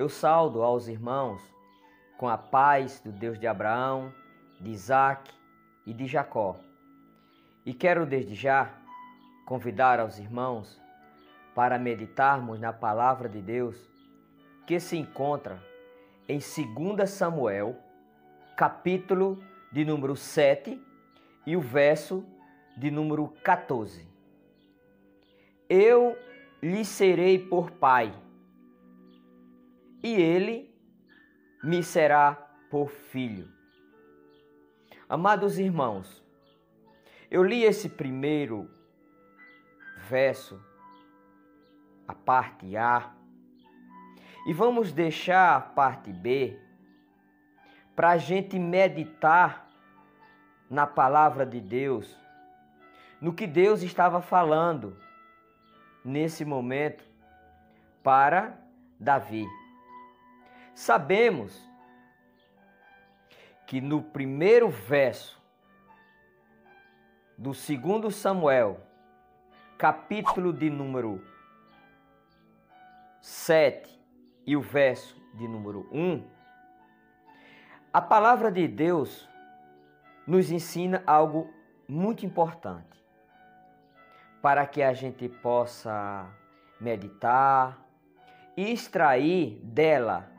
Eu saúdo aos irmãos com a paz do Deus de Abraão, de Isaac e de Jacó. E quero desde já convidar aos irmãos para meditarmos na palavra de Deus que se encontra em 2 Samuel, capítulo de número 7 e o verso de número 14. Eu lhe serei por pai, e ele me será por filho. Amados irmãos, eu li esse primeiro verso, a parte A, e vamos deixar a parte B para a gente meditar na palavra de Deus, no que Deus estava falando nesse momento para Davi. Sabemos que no primeiro verso do 2 Samuel, capítulo de número 7 e o verso de número 1, a palavra de Deus nos ensina algo muito importante para que a gente possa meditar e extrair dela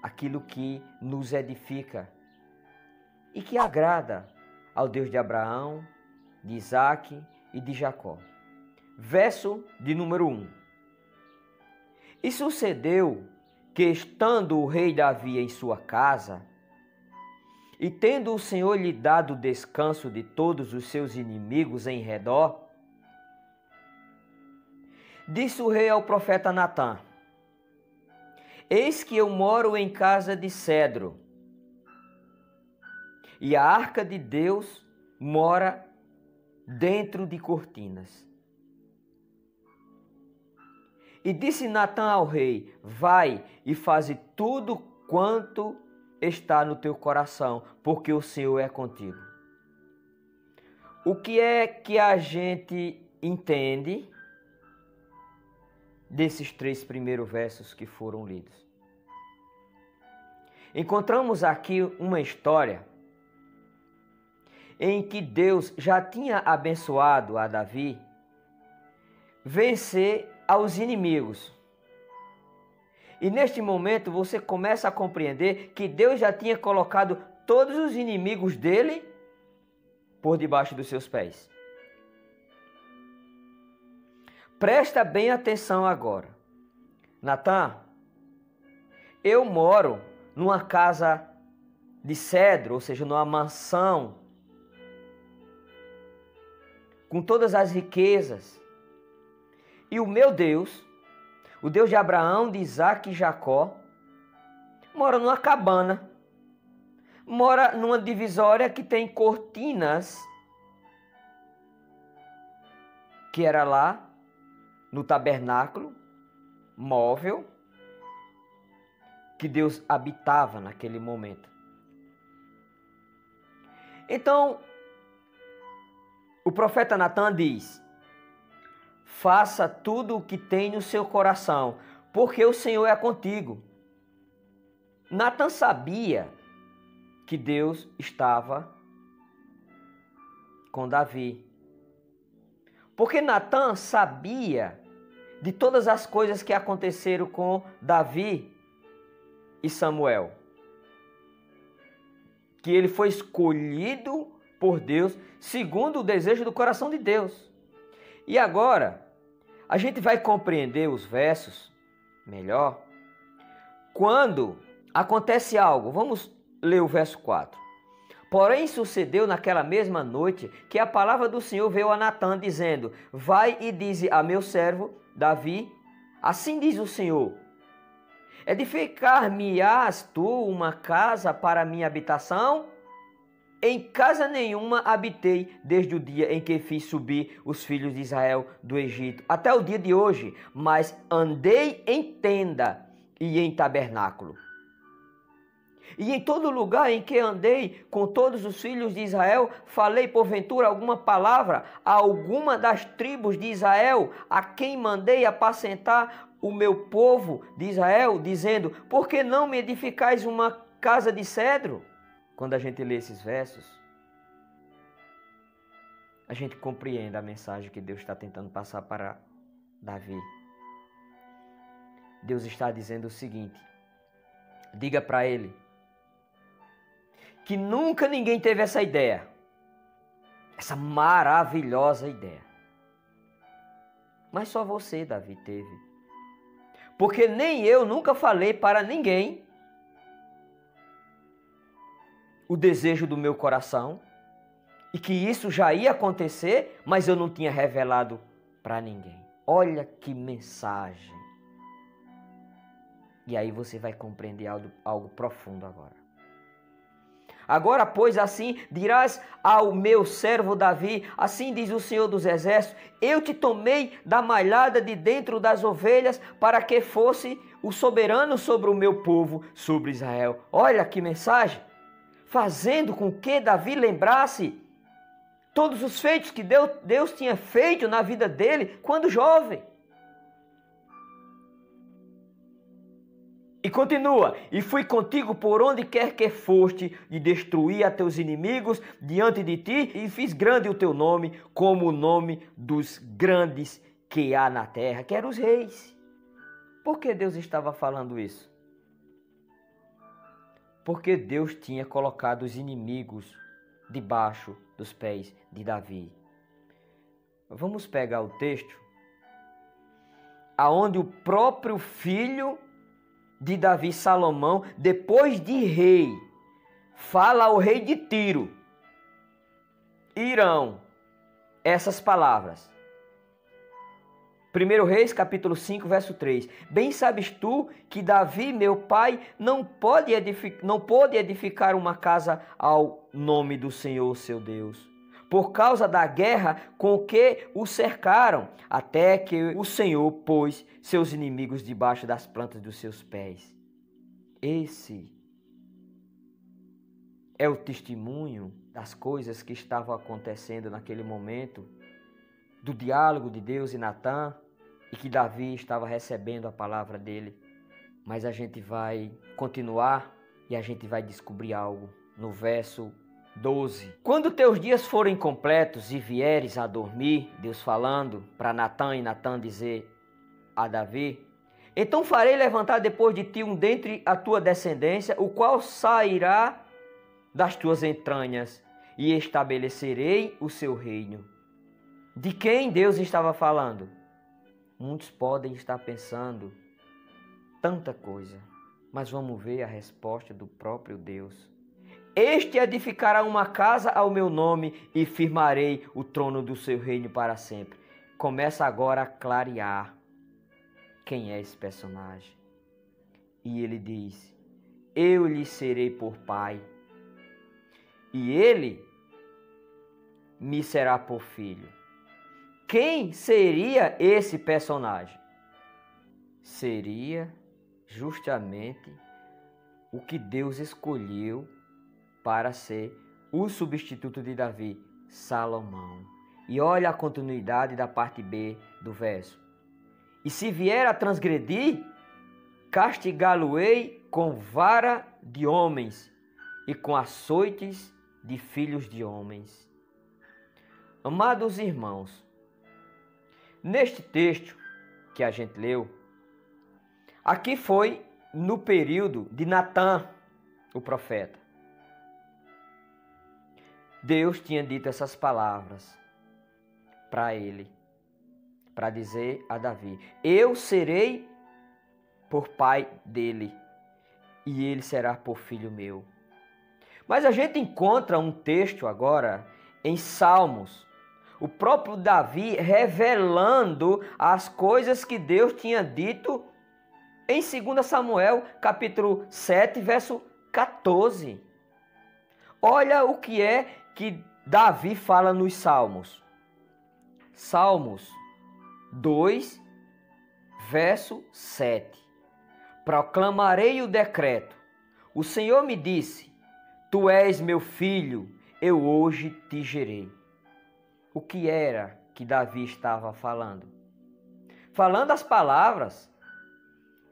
aquilo que nos edifica e que agrada ao Deus de Abraão, de Isaac e de Jacó. Verso de número 1. E sucedeu que, estando o rei Davi em sua casa, e tendo o Senhor lhe dado descanso de todos os seus inimigos em redor, disse o rei ao profeta Natã: Eis que eu moro em casa de cedro, e a arca de Deus mora dentro de cortinas. E disse Natã ao rei: Vai e faze tudo quanto está no teu coração, porque o Senhor é contigo. O que é que a gente entende desses 3 primeiros versos que foram lidos? Encontramos aqui uma história em que Deus já tinha abençoado a Davi vencer aos inimigos. E neste momento você começa a compreender que Deus já tinha colocado todos os inimigos dele por debaixo dos seus pés. Presta bem atenção agora. Natã, eu moro numa casa de cedro, ou seja, numa mansão, com todas as riquezas. E o meu Deus, o Deus de Abraão, de Isaac e Jacó, mora numa cabana, mora numa divisória que tem cortinas, que era lá no tabernáculo móvel, que Deus habitava naquele momento. Então, o profeta Natã diz: Faça tudo o que tem no seu coração, porque o Senhor é contigo. Natã sabia que Deus estava com Davi. Porque Natã sabia de todas as coisas que aconteceram com Davi e Samuel. Que ele foi escolhido por Deus segundo o desejo do coração de Deus. E agora, a gente vai compreender os versos melhor quando acontece algo. Vamos ler o verso 4. Porém sucedeu naquela mesma noite que a palavra do Senhor veio a Natã, dizendo: Vai e dize a meu servo Davi, assim diz o Senhor: Edificar-me-ás tu uma casa para minha habitação? Em casa nenhuma habitei desde o dia em que fiz subir os filhos de Israel do Egito, até o dia de hoje, mas andei em tenda e em tabernáculo. E em todo lugar em que andei com todos os filhos de Israel, falei porventura alguma palavra a alguma das tribos de Israel, a quem mandei apacentar o meu povo de Israel, dizendo: por que não me edificais uma casa de cedro? Quando a gente lê esses versos, a gente compreende a mensagem que Deus está tentando passar para Davi. Deus está dizendo o seguinte: diga para ele que nunca ninguém teve essa ideia, essa maravilhosa ideia. Mas só você, Davi, teve. Porque nem eu nunca falei para ninguém o desejo do meu coração e que isso já ia acontecer, mas eu não tinha revelado para ninguém. Olha que mensagem. E aí você vai compreender algo profundo agora. Agora, pois, assim dirás ao meu servo Davi: assim diz o Senhor dos Exércitos, eu te tomei da malhada de dentro das ovelhas para que fosse o soberano sobre o meu povo, sobre Israel. Olha que mensagem! Fazendo com que Davi lembrasse todos os feitos que Deus tinha feito na vida dele quando jovem. E continua: e fui contigo por onde quer que foste, e destruí a teus inimigos diante de ti, e fiz grande o teu nome, como o nome dos grandes que há na terra, que eram os reis. Por que Deus estava falando isso? Porque Deus tinha colocado os inimigos debaixo dos pés de Davi. Vamos pegar o texto, aonde o próprio filho de Davi, Salomão, depois de rei, fala ao rei de Tiro, Irão, essas palavras. 1 Reis, capítulo 5, verso 3. Bem sabes tu que Davi, meu pai, não pôde edificar uma casa ao nome do Senhor, seu Deus, por causa da guerra com que o cercaram, até que o Senhor pôs seus inimigos debaixo das plantas dos seus pés. Esse é o testemunho das coisas que estavam acontecendo naquele momento, do diálogo de Deus e Natã, e que Davi estava recebendo a palavra dele. Mas a gente vai continuar e a gente vai descobrir algo no verso 12. Quando teus dias forem completos e vieres a dormir, Deus falando para Natã e Natã dizer a Davi: então farei levantar depois de ti um dentre a tua descendência, o qual sairá das tuas entranhas, e estabelecerei o seu reino. De quem Deus estava falando? Muitos podem estar pensando tanta coisa, mas vamos ver a resposta do próprio Deus. Este edificará uma casa ao meu nome e firmarei o trono do seu reino para sempre. Começa agora a clarear quem é esse personagem. E ele diz: eu lhe serei por pai, e ele me será por filho. Quem seria esse personagem? Seria justamente o que Deus escolheu para ser o substituto de Davi, Salomão. E olha a continuidade da parte B do verso. E se vier a transgredir, castigá-lo-ei com vara de homens e com açoites de filhos de homens. Amados irmãos, neste texto que a gente leu, aqui foi no período de Natã, o profeta. Deus tinha dito essas palavras para ele, para dizer a Davi: eu serei por pai dele e ele será por filho meu. Mas a gente encontra um texto agora em Salmos, o próprio Davi revelando as coisas que Deus tinha dito em 2 Samuel, capítulo 7, verso 14. Olha o que é que Davi fala nos Salmos. Salmos 2, verso 7. Proclamarei o decreto. O Senhor me disse: tu és meu filho, eu hoje te gerei. O que era que Davi estava falando? Falando as palavras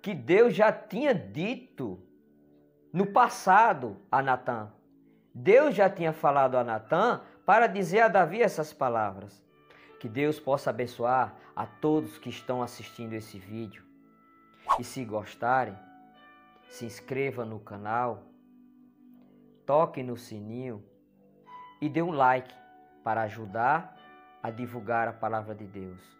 que Deus já tinha dito no passado a Natã. Deus já tinha falado a Natã para dizer a Davi essas palavras. Que Deus possa abençoar a todos que estão assistindo esse vídeo. E se gostarem, se inscreva no canal, toque no sininho e dê um like para ajudar a divulgar a palavra de Deus.